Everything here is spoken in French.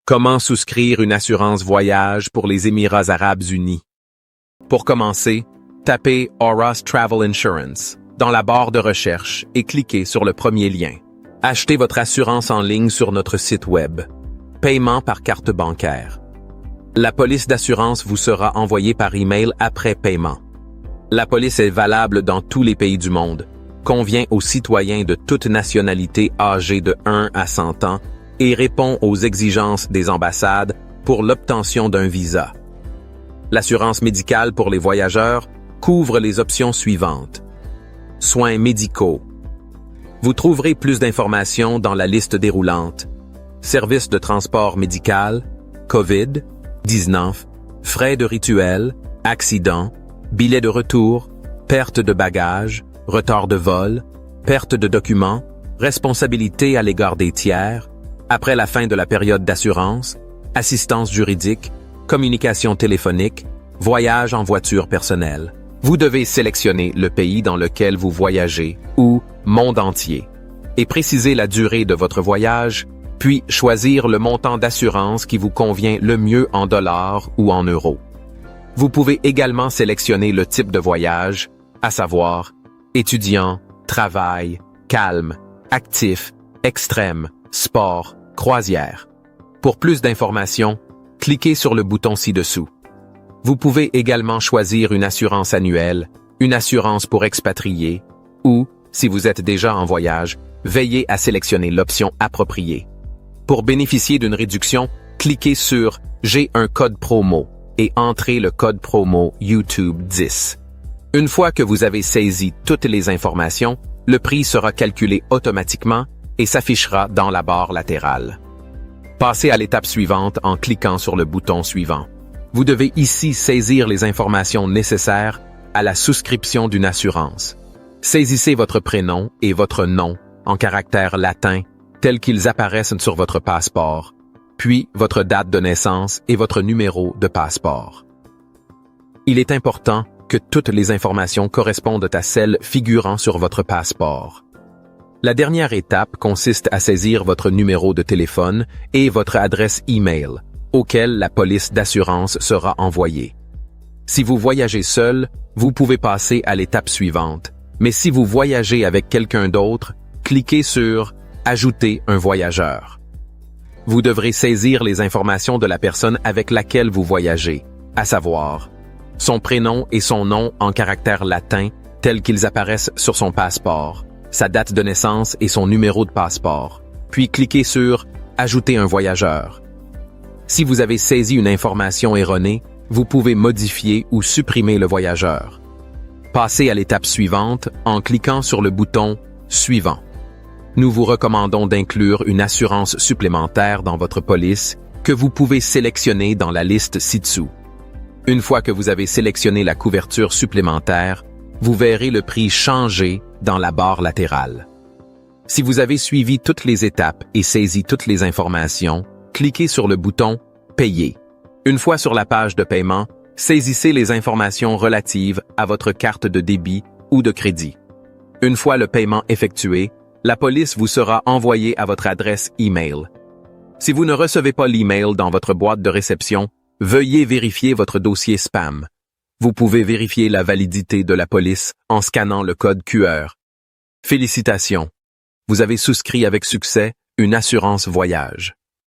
Comment souscrire une assurance voyage pour les Émirats arabes unis? Pour commencer, tapez Auras Travel Insurance dans la barre de recherche et cliquez sur le premier lien. Achetez votre assurance en ligne sur notre site web. Paiement par carte bancaire. La police d'assurance vous sera envoyée par email après paiement. La police est valable dans tous les pays du monde, convient aux citoyens de toute nationalité âgés de 1 à 100 ans et répond aux exigences des ambassades pour l'obtention d'un visa. L'assurance médicale pour les voyageurs couvre les options suivantes. Soins médicaux. Vous trouverez plus d'informations dans la liste déroulante. Services de transport médical, COVID-19, frais de rituel, accidents, billets de retour, perte de bagages, retard de vol, perte de documents, responsabilité à l'égard des tiers, après la fin de la période d'assurance, assistance juridique, communication téléphonique, voyage en voiture personnelle. Vous devez sélectionner le pays dans lequel vous voyagez ou monde entier et préciser la durée de votre voyage, puis choisir le montant d'assurance qui vous convient le mieux en dollars ou en euros. Vous pouvez également sélectionner le type de voyage, à savoir étudiant, travail, calme, actif, extrême, sport, croisière. Pour plus d'informations, cliquez sur le bouton ci-dessous. Vous pouvez également choisir une assurance annuelle, une assurance pour expatriés ou, si vous êtes déjà en voyage, veillez à sélectionner l'option appropriée. Pour bénéficier d'une réduction, cliquez sur « J'ai un code promo » et entrez le code promo YouTube 10. Une fois que vous avez saisi toutes les informations, le prix sera calculé automatiquement et s'affichera dans la barre latérale. Passez à l'étape suivante en cliquant sur le bouton suivant. Vous devez ici saisir les informations nécessaires à la souscription d'une assurance. Saisissez votre prénom et votre nom en caractères latins tels qu'ils apparaissent sur votre passeport, puis votre date de naissance et votre numéro de passeport. Il est important que toutes les informations correspondent à celles figurant sur votre passeport. La dernière étape consiste à saisir votre numéro de téléphone et votre adresse e-mail, auquel la police d'assurance sera envoyée. Si vous voyagez seul, vous pouvez passer à l'étape suivante, mais si vous voyagez avec quelqu'un d'autre, cliquez sur « Ajouter un voyageur ». Vous devrez saisir les informations de la personne avec laquelle vous voyagez, à savoir son prénom et son nom en caractères latins tels qu'ils apparaissent sur son passeport, sa date de naissance et son numéro de passeport, puis cliquez sur « Ajouter un voyageur ». Si vous avez saisi une information erronée, vous pouvez modifier ou supprimer le voyageur. Passez à l'étape suivante en cliquant sur le bouton « Suivant ». Nous vous recommandons d'inclure une assurance supplémentaire dans votre police que vous pouvez sélectionner dans la liste ci-dessous. Une fois que vous avez sélectionné la couverture supplémentaire, vous verrez le prix changer dans la barre latérale. Si vous avez suivi toutes les étapes et saisi toutes les informations, cliquez sur le bouton « Payer ». Une fois sur la page de paiement, saisissez les informations relatives à votre carte de débit ou de crédit. Une fois le paiement effectué, la police vous sera envoyée à votre adresse e-mail. Si vous ne recevez pas l'email dans votre boîte de réception, veuillez vérifier votre dossier spam. Vous pouvez vérifier la validité de la police en scannant le code QR. Félicitations! Vous avez souscrit avec succès une assurance voyage.